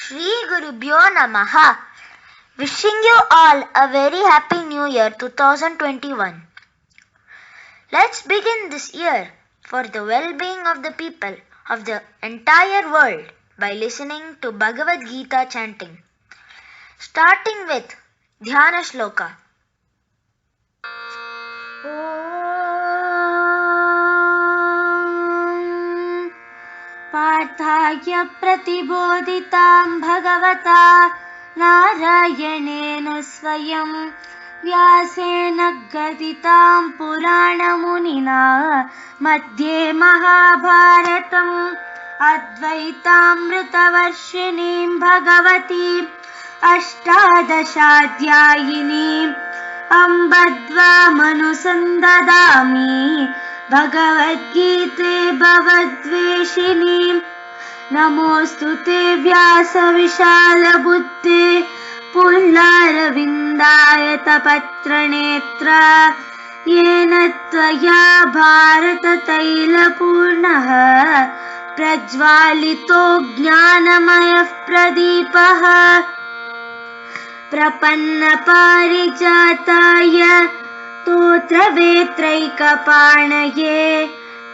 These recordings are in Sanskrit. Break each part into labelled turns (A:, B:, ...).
A: Shri Gurubhyo Namaha. Wishing you all a very happy new year 2021. Let's begin this year for the well-being of the people of the entire world by listening to Bhagavad Gita chanting. Starting with Dhyana Shloka.
B: पार्थाय प्रतिबोधितां भगवता नारायणेन स्वयं व्यासेन गदितां पुराणमुनिना मध्ये महाभारतम् अद्वैतामृतवर्षिणीं भगवतीम् अष्टादशाध्यायिनीम् अम्बद्वामनुसन्ददामि भगवद्गीते भवद्वेषिणीम् नमोऽस्तु ते व्यासविशालबुद्धे पुल्लारविन्दायतपत्रनेत्र येन त्वया भारततैलपूर्णः प्रज्वालितो ज्ञानमयः प्रदीपः प्रपन्नपारिजाताय स्तोत्रवेत्रैकपाणये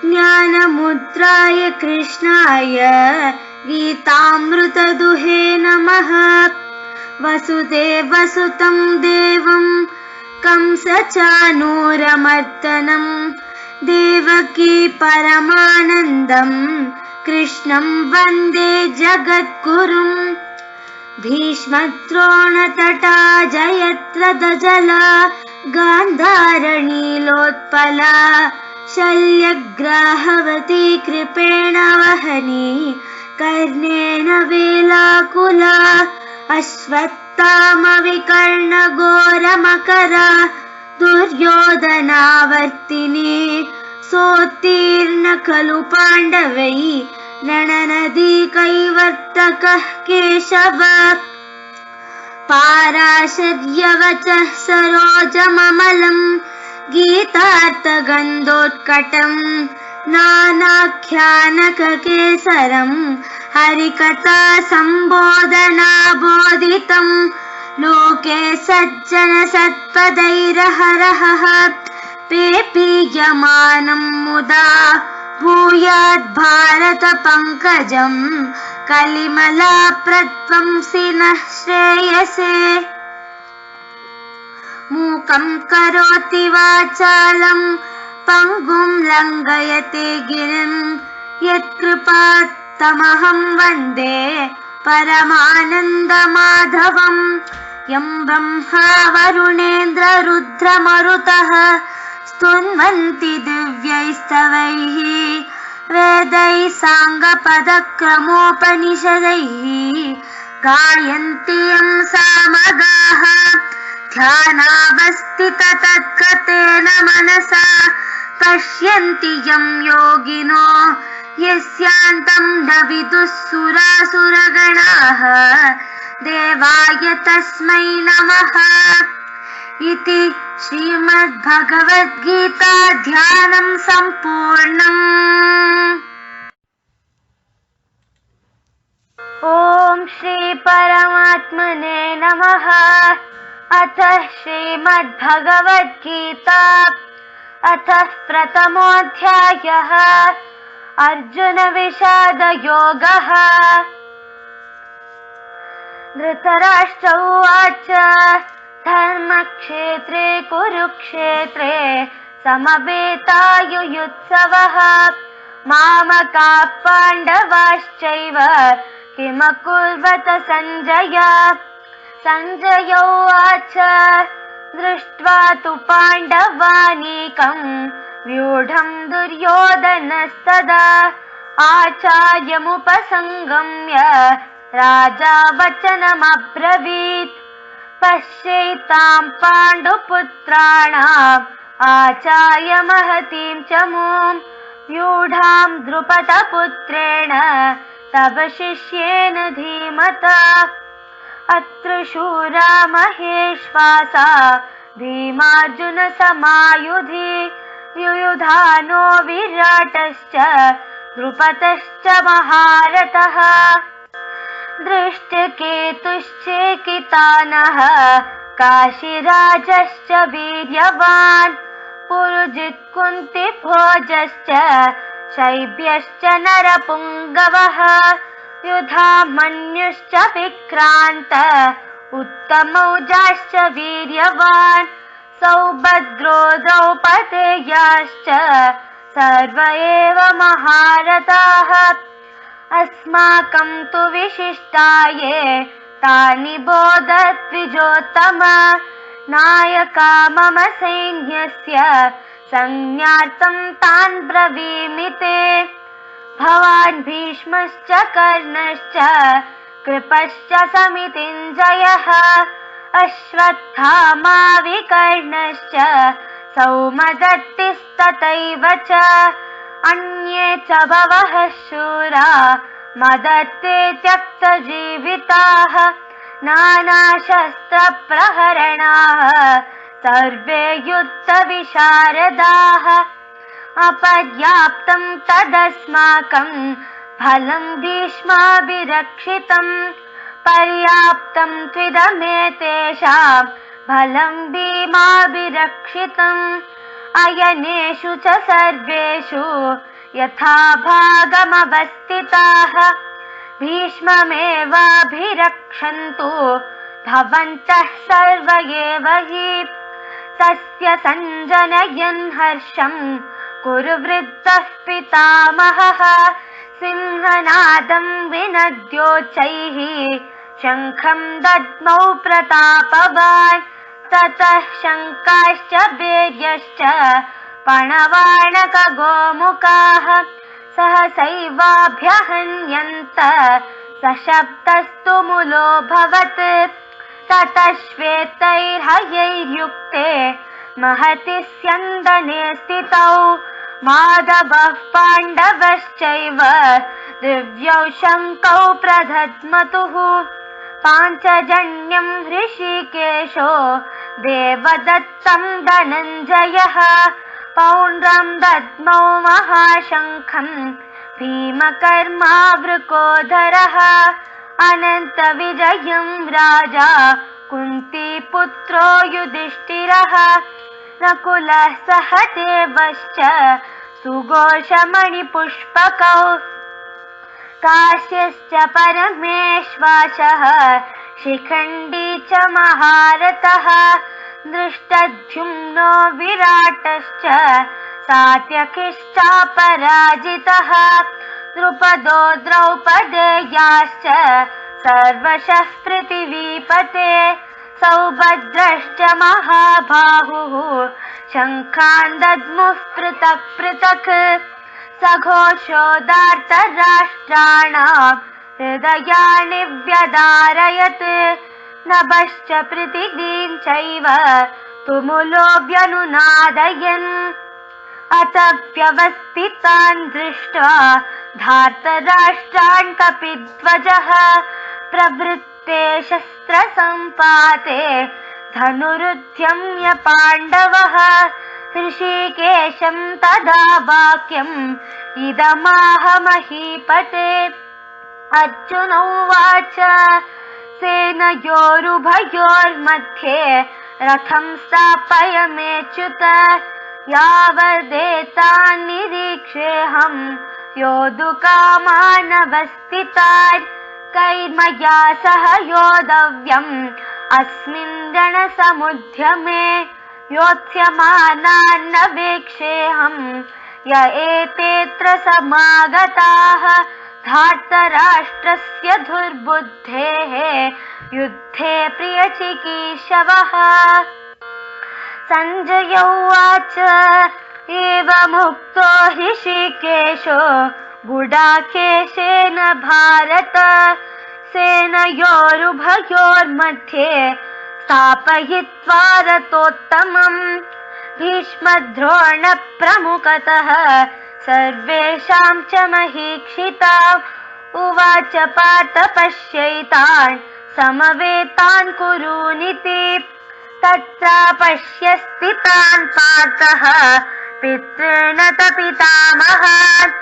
B: ज्ञानमुद्राय कृष्णाय गीतामृतदुहे नमः। वसुदेवसुतं देवं कंसचाणूरमर्दनं देवकी परमानन्दं कृष्णं वन्दे जगद्गुरुम्। भीष्मद्रोणतटा जयद्रथजला गान्धारनीलोत्पला शल्यग्राहवती कृपेण वहनी कर्णेन वेलाकुला अश्वत्थामविकर्णघोरमकरा दुर्योधनावर्तिनी सोत्तीर्ण खलु पाण्डवैः रणनदी कैवर्तकः केशव पाराशर्यवचः सरोजममलं गीतार्थगन्धोत्कटं नानाख्यानककेसरं हरिकथा सम्बोधनाबोधितं लोके सज्जनसत्पदैरहरहः पेपीयमानं मुदा भूयाद् पंकजं कलिमलाप्रध्वंसिनः श्रेयसे। मूकं करोति वाचालं पङ्गुं लङ्घयते गिरिं यत्कृपात्तमहं वन्दे परमानन्दमाधवम्। यं ब्रह्मा वरुणेन्द्ररुद्रमरुतः स्तुन्वन्ति दिव्यैस्तवैः वेदैः साङ्गपदक्रमोपनिषदैः गायन्ति यं सामगाः ध्यानावस्थिततद्गतेन मनसा पश्यन्ति यं योगिनो यस्यान्तं न विदुः सुरासुरगणाः देवाय तस्मै नमः। इति श्रीमद्भगवद्गीता ध्यानं सम्पूर्णम्। ॐ श्री परमात्मने नमः। अथ श्रीमद्भगवद्गीता अथ प्रथमोऽध्यायः अर्जुनविषादयोगः। धृतराष्ट्र उवाच धर्मक्षेत्रे कुरुक्षेत्रे समवेतायुयुत्सवः मामकाः पाण्डवाश्चैव किमकुर्वत सञ्जय। सञ्जय उवाच दृष्ट्वा तु पाण्डवानीकं व्यूढं दुर्योधनस्तदा आचार्यमुपसङ्गम्य राजा वचनमब्रवीत्। पश्येतां पाण्डुपुत्राणाम् आचार्य महतीं च मूं व्यूढां द्रुपदपुत्रेण तव शिष्येन धीमता। अत्र शूरा महेश्वासा भीमार्जुन समायुधि युयुधानो विराटश्च द्रुपदश्च महारथः। दृष्टकेतुश्चेकितानः काशीराजश्च वीर्यवान् पुरुजित्कुन्तिभोजश्च शैब्यश्च नरपुङ्गवः युधामन्युश्च विक्रान्त उत्तमौजाश्च वीर्यवान् सौभद्रो द्रौपदेयाश्च सर्व एव महारथाः अस्माकं तु विशिष्टाये तानि बोधद्विजोत्तम नायका मम सैन्यस्य संज्ञार्थं तान् ब्रवीमि ते भवान् भीष्मश्च कर्णश्च कृपश्च समितिञ्जयः अश्वत्थामा विकर्णश्च सौमदत्तिस्तथैव च अन्ये च बहवः शूरा मदत्ते त्यक्तजीविताः नानाशस्त्रप्रहरणाः सर्वे युद्धविशारदाः अपर्याप्तं तदस्माकं फलं भीष्माभिरक्षितं पर्याप्तं त्विदमेतेषां फलं भीमाभिरक्षितम् अयनेषु च सर्वेषु यथा भागमवस्थिताः भीष्ममेवाभिरक्षन्तु भवन्तः सर्व एव हि तस्य सञ्जनयन् हर्षं कुरु वृद्धः पितामहः सिंहनादं विनद्योच्चैः शङ्खं दद्मौ प्रतापवान् ततः शङ्काश्च भैर्यश्च पणवाणकगोमुखाः सहसैवाभ्यहन्यन्त सशब्दस्तु मुलोऽभवत् ततः श्वेतैर्हयैर्युक्ते महति स्यन्दने स्थितौ माधवः पाण्डवश्चैव दिव्यौ शङ्कौ प्रदध्मतुः पाञ्चजन्यं हृषीकेशो देवदत्तं धनञ्जयः पौण्ड्रं दद्मौ महाशङ्खं भीमकर्मावृकोधरः अनन्तविजयं राजा कुन्तीपुत्रो युधिष्ठिरः नकुलः सहदेवश्च सुघोषमणिपुष्पकौ काश्यश्च परमेश्वासः शिखण्डी च महारथः दृष्टद्युम्नो विराटश्च सात्यकिश्चापराजितः द्रुपदो द्रौपदेयाश्च सर्वशः पृथिवीपते सौभद्रश्च महाबाहुः शङ्खान् दद्मुः पृथक् पृथक् सघोषोदार्तराष्ट्राणां हृदयानि व्यदारयत् नभश्च पृथिवीं चैव तुमुलो व्यनुनादयन् अथ व्यवस्थितान् दृष्ट्वा धार्तराष्ट्रान् कपिध्वजः प्रवृत्ते शस्त्रसम्पाते धनुरुद्यम्य पाण्डवः ऋषिकेशं तदा वाक्यम् इदमाह महीपते अर्जुन उवाच सेनयोरुभयोर्मध्ये रथं स्थापय मेच्युत यावदेतान् निरीक्षेऽहं योद्धुकामानवस्थितान् कैर्मया सह योद्धव्यम् अस्मिन् रणसमुद्यमे योत्स्यमानान् वीक्षेऽहं य एतेऽत्र समागताः धार्तराष्ट्रस्य दुर्बुद्धेः युद्धे प्रियचिकीर्षवः सञ्जय उवाच एवमुक्तो ऋषिकेशो गुडाकेशेन भारत सेनयोरुभयोर्मध्ये स्थापयित्वा रथोत्तमम् भीष्मद्रोणप्रमुखतः सर्वेषां च महीक्षिता उवाच पार्थ पश्यैतान् समवेतान् कुरूनिति तत्र पश्य स्थितान् पार्थः पितॄन् पितामहान्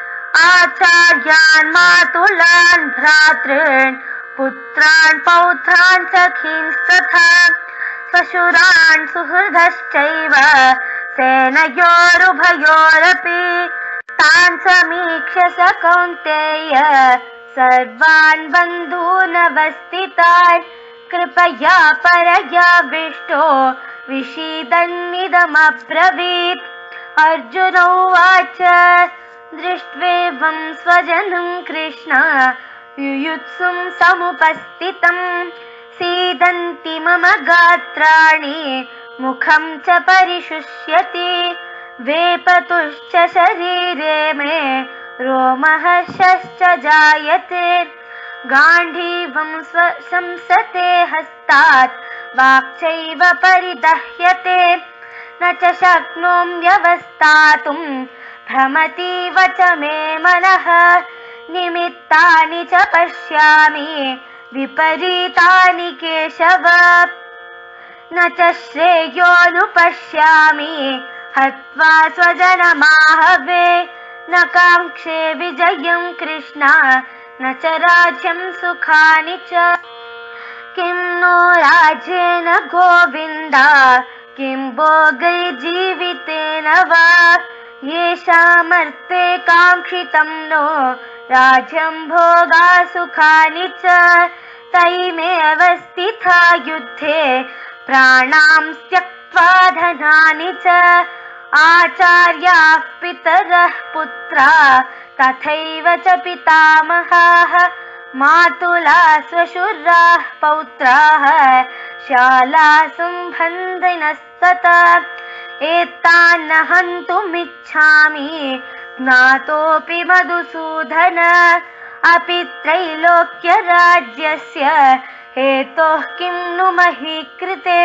B: आचार्यान् मातुलान् भ्रातॄन् पुत्रान् पौत्रान् सखींस्तथा स्वशुरान् सुहृदश्चैव सेनयोरुभयोरपि तान् समीक्ष्य स कौन्तेय सर्वान् बन्धूनवस्थितान् कृपया परयाविष्टो विषीदन्निदमब्रवीत्। अर्जुन उवाच दृष्ट्वेवं स्वजनं कृष्ण युयुत्सुं समुपस्थितम् सीदन्ति मम गात्राणि मुखं च परिशुष्यति वेपतुश्च शरीरे मे रोमहर्षश्च जायते गाण्डीवं संसते हस्तात् वाक्चैव परिदह्यते न च शक्नोम्यवस्थातुं भ्रमतीव च मे मनः निमित्तानि च पश्यामि विपरीतानि केशव न च श्रेयोनुपश्यामि हत्वा स्वजनमाहवे न काङ्क्षे विजयं कृष्ण न च राज्यं सुखानि च किं नो राज्येन गोविन्द किं भोगैर्जीवितेन वा येषामर्थे काङ्क्षितं नो राज्यं भोगा सुखानि च तैमेव स्थिता युद्धे प्राणां त्यक्त्वा धनानि च आचार्याः पितरः पुत्रा तथैव च पितामहाः मातुला श्वशुराः पौत्राः शालाः सम्बन्धिनस्तथा एतान्न हन्तुमिच्छामि ज्ञातोऽपि मधुसूदन अपि त्रैलोक्यराज्यस्य हेतोः किं नु मही कृते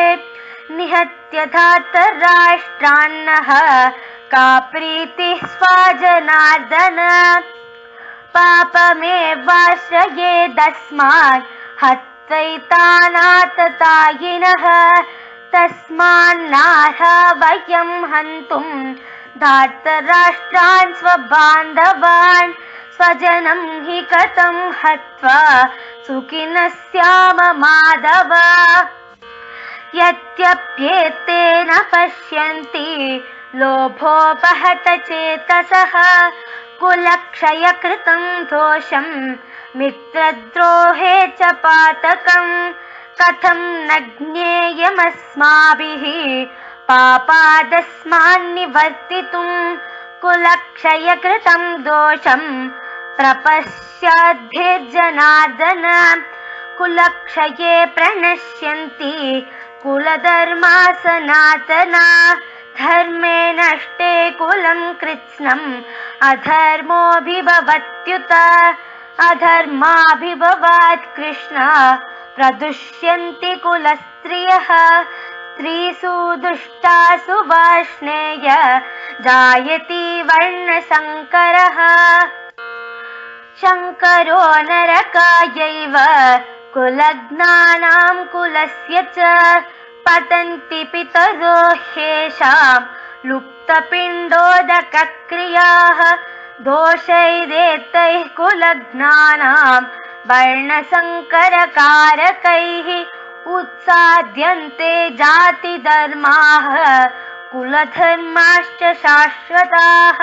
B: निहत्य धातराष्ट्रान्नः का प्रीतिः स्वजनार्दन पापमेवाश्रयेदस्मान् हत्वैतानाततायिनः तस्मान्नार्हा वयं हन्तुं धातराष्ट्रान् स्वबान्धवान् स्वजनं हि कथं हत्वा सुखिनः स्याम माधव यद्यप्येतेन पश्यन्ति लोभोपहत चेतसः कुलक्षयकृतं दोषं मित्रद्रोहे च पातकं कथं न ज्ञेयमस्माभिः पापादस्मान्निवर्तितुं कुलक्षयकृतं दोषं प्रपश्यद्भिर्जनार्दन कुलक्षये प्रणश्यन्ति कुलधर्मा सनातना धर्मे नष्टे कुलं कृत्स्नम् अधर्मोऽभिभवत्युत अधर्माभिभवात् कृष्ण प्रदुष्यन्ति कुलस्त्रियः स्त्रीषु दुष्टासु वार्ष्णेय जायति वर्णशङ्करः शङ्करो नरकायैव कुलज्ञानां कुलस्य च पतन्ति पितरो ह्येषां लुप्तपिण्डोदकक्रियाः दोषैरेतैः कुलज्ञानां वर्णसङ्करकारकैः उत्साद्यन्ते जातिधर्माः कुलधर्माश्च शाश्वताः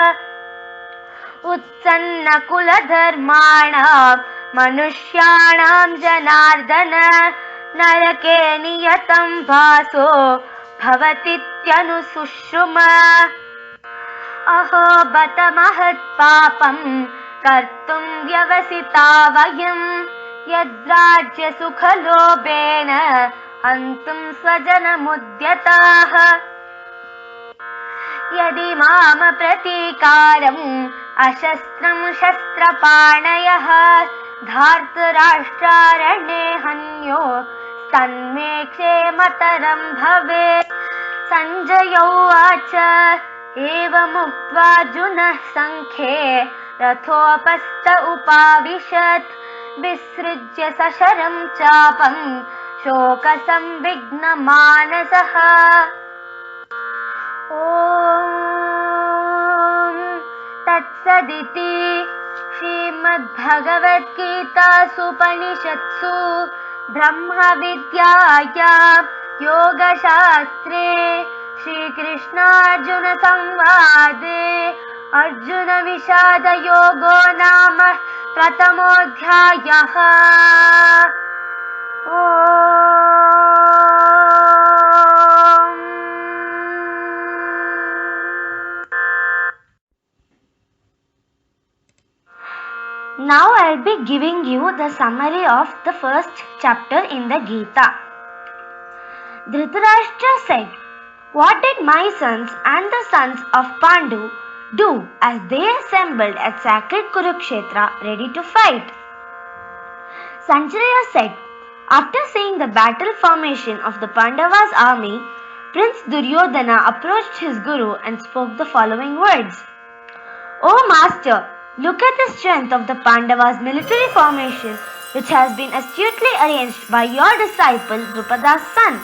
B: उत्सन्नकुलधर्माणां मनुष्याणां जनार्दन नरके नियतं वासो भवतीत्यनुशुश्रुम अहो बत महत्पापं कर्तुं व्यवसिता वयं यद्राज्यसुखलोभेन हन्तुं स्वजनमुद्यताः यदि माम प्रतीकारम् अशस्त्रं शस्त्रपाणयः धार्तराष्ट्रारण्ये हन्यो तन्मे क्षेमतरं भवेत् सञ्जय उवाच एवमुक्त्वार्जुनः सङ्ख्ये रथोपस्थ उपाविशत् विसृज्य सशरं चापं शोकसंविघ्नमानसः ॐ तत्सदिति श्रीमद्भगवद्गीतासूपनिषत्सु ब्रह्मविद्यायां योगशास्त्रे श्रीकृष्णार्जुनसंवादे अर्जुनविषादयोगो नाम प्रथमोऽध्यायः। Now I'll be giving you the summary of the first chapter in the Gita. Dhritarashtra said, "What did my sons and the sons of Pandu do as they assembled at sacred Kurukshetra ready to fight?" Sanjaya said, "After seeing the battle formation of the Pandavas' army, Prince Duryodhana approached his guru and spoke the following words. O Master, look at the strength of the Pandavas' military formation, which has been astutely arranged by your disciple Drupada's son.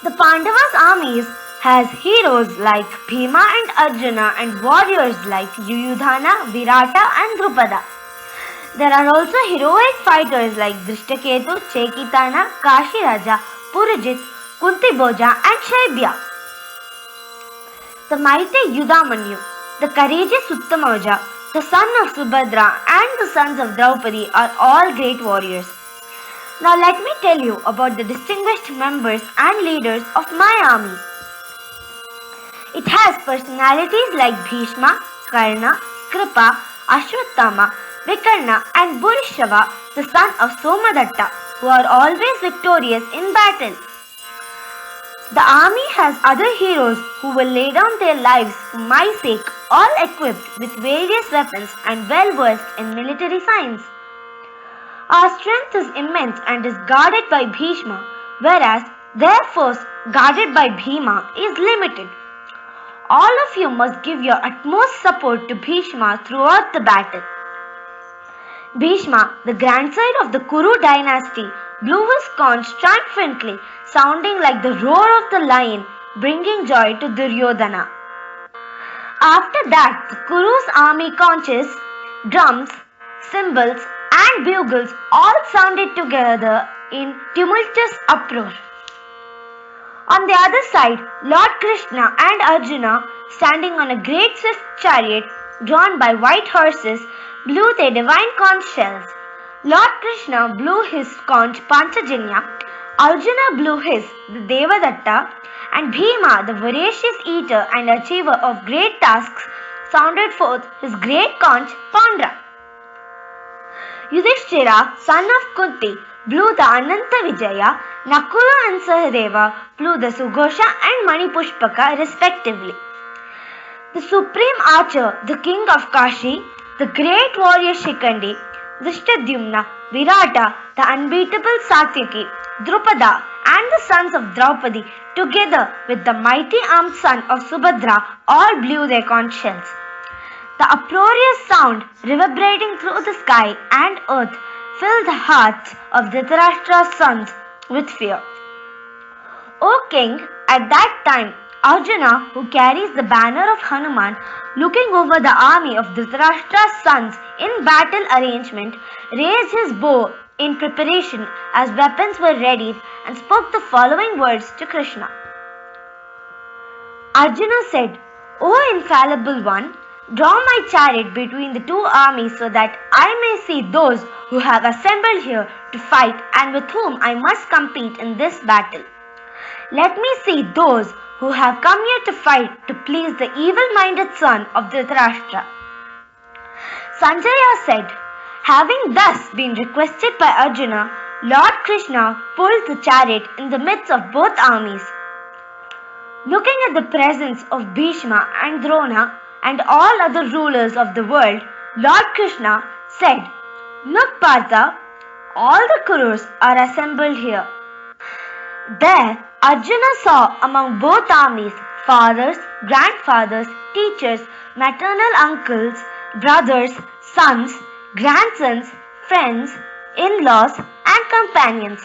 B: The Pandavas' armies has heroes like Bhima and Arjuna and warriors like Yuyudhana, Virata and Drupada. There are also heroic fighters like Drishtaketu, Chekitana, Kashiraja, Purajit, Kuntiboja and Shaibya. The mighty Yudamanyu, the courageous Uttamaja, the son of Subhadra and the sons of Draupadi are all great warriors. Now let me tell you about the distinguished members and leaders of my army. It has personalities like Bhishma, Karna, Kripa, Ashwatthama, Vikarna and Bhurishava, the son of Somadatta, who are always victorious in battle. The army has other heroes who will lay down their lives for my sake, all equipped with various weapons and well versed in military science. Our strength is immense and is guarded by Bhishma, whereas their force guarded by Bhima is limited. All of you must give your utmost support to Bhishma throughout the battle." Bhishma, the grandson of the Kuru dynasty, blew his conch triumphantly, sounding like the roar of the lion, bringing joy to Duryodhana. After that, the Kuru's army conches, drums, cymbals and bugles all sounded together in tumultuous uproar. On the other side, Lord Krishna and Arjuna, standing on a great swift chariot drawn by white horses, blew their divine conch shells. Lord Krishna blew his conch Panchajanya, Arjuna blew his, the Devadatta, and Bhima, the voracious eater and achiever of great tasks, sounded forth his great conch Pandra. Yudhishthira, son of Kunti, blew the Ananta Vijaya, Nakula and Sahadeva blew the Sughosha and Manipushpaka respectively. The supreme archer, the king of Kashi, the great warrior Shikandi, Drishtadyumna, Virata, the unbeatable Satyaki, Drupada and the sons of Draupadi, together with the mighty armed son of Subhadra, all blew their conch shells. The uproarious sound reverberating through the sky and earth filled the hearts of Dhritarashtra's sons with fear. O king, at that time, Arjuna, who carries the banner of Hanuman, looking over the army of Dhritarashtra's sons in battle arrangement, raised his bow in preparation as weapons were readied and spoke the following words to Krishna. Arjuna said, "O infallible one, draw my chariot between the two armies so that I may see those who have assembled here to fight and with whom I must compete in this battle. Let me see those who have come here to fight to please the evil-minded son of Dhritarashtra." Sanjaya said, having thus been requested by Arjuna, Lord Krishna pulled the chariot in the midst of both armies. Looking at the presence of Bhishma and Drona and all other rulers of the world, Lord Krishna said, "Look, Partha, all the Kurus are assembled here." There, Arjuna saw among both armies fathers, grandfathers, teachers, maternal uncles, brothers, sons, grandsons, friends, in-laws and companions.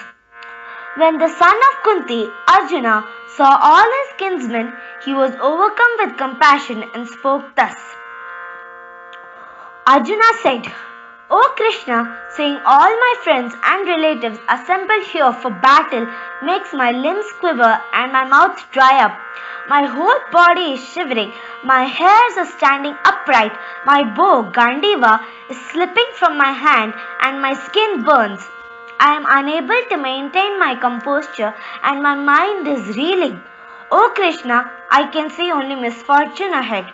B: When the son of Kunti, Arjuna, saw all his kinsmen, he was overcome with compassion and spoke thus. Arjuna said, O Krishna, seeing all my friends and relatives assembled here for battle makes my limbs quiver and my mouth dry up. My whole body is shivering, my hairs are standing upright, my bow Gandiva is slipping from my hand and my skin burns. I am unable to maintain my composure and my mind is reeling. O Krishna, I can see only misfortune ahead.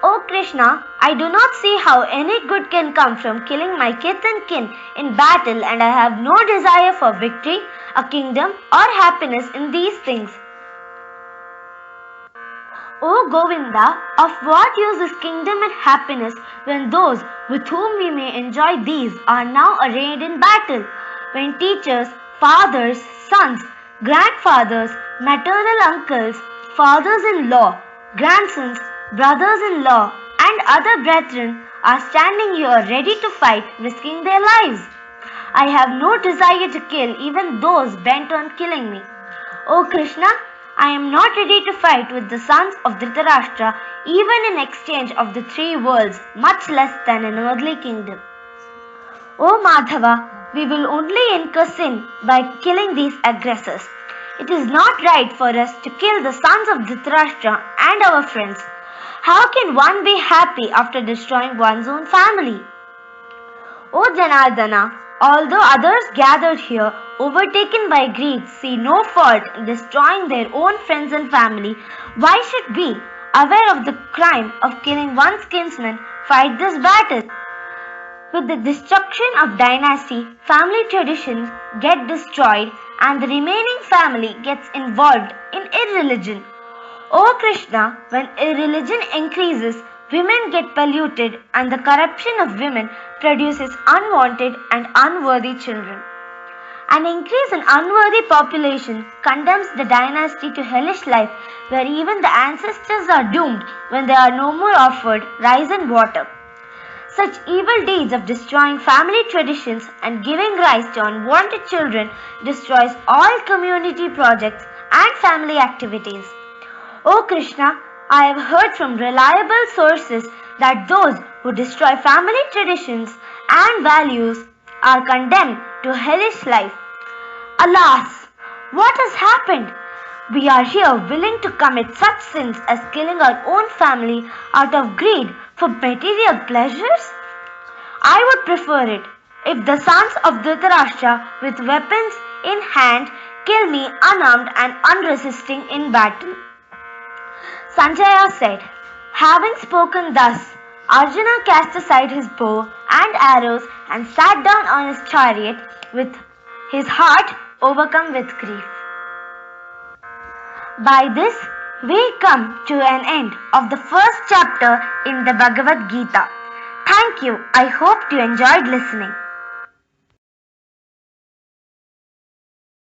B: O Krishna, I do not see how any good can come from killing my kith and kin in battle, and I have no desire for victory, a kingdom, or happiness in these things. O Govinda, of what use is kingdom and happiness when those with whom we may enjoy these are now arrayed in battle? When teachers, fathers, sons, grandfathers, maternal uncles, fathers-in-law, grandsons, brothers-in-law, and other brethren are standing here ready to fight, risking their lives. I have no desire to kill even those bent on killing me. O Krishna, I am not ready to fight with the sons of Dhritarashtra even in exchange of the 3 worlds, much less than an earthly kingdom. O Madhava, we will only incur sin by killing these aggressors. It is not right for us to kill the sons of Dhritarashtra and our friends. How can one be happy after destroying one's own family? O Janardana, although others gathered here, overtaken by greed, see no fault in destroying their own friends and family, why should we, aware of the crime of killing one's kinsman, fight this battle? With the destruction of dynasty, family traditions get destroyed and the remaining family gets involved in irreligion. O Krishna, when irreligion increases, women get polluted and the corruption of women produces unwanted and unworthy children. An increase in unworthy population condemns the dynasty to hellish life where even the ancestors are doomed when they are no more offered rice and water. Such evil deeds of destroying family traditions and giving rise to unwanted children destroys all community projects and family activities. O Krishna, I have heard from reliable sources that those who destroy family traditions and values are condemned to hellish life. Alas, what has happened? We are here willing to commit such sins as killing our own family out of greed for material pleasures? I would prefer it if the sons of Dhritarashtra with weapons in hand kill me unarmed and unresisting in battle. Sanjaya said, having spoken thus, Arjuna cast aside his bow and arrows and sat down on his chariot with his heart overcome with grief. By this, we come to an end of the first chapter in the Bhagavad Gita. Thank you. I hope you enjoyed listening.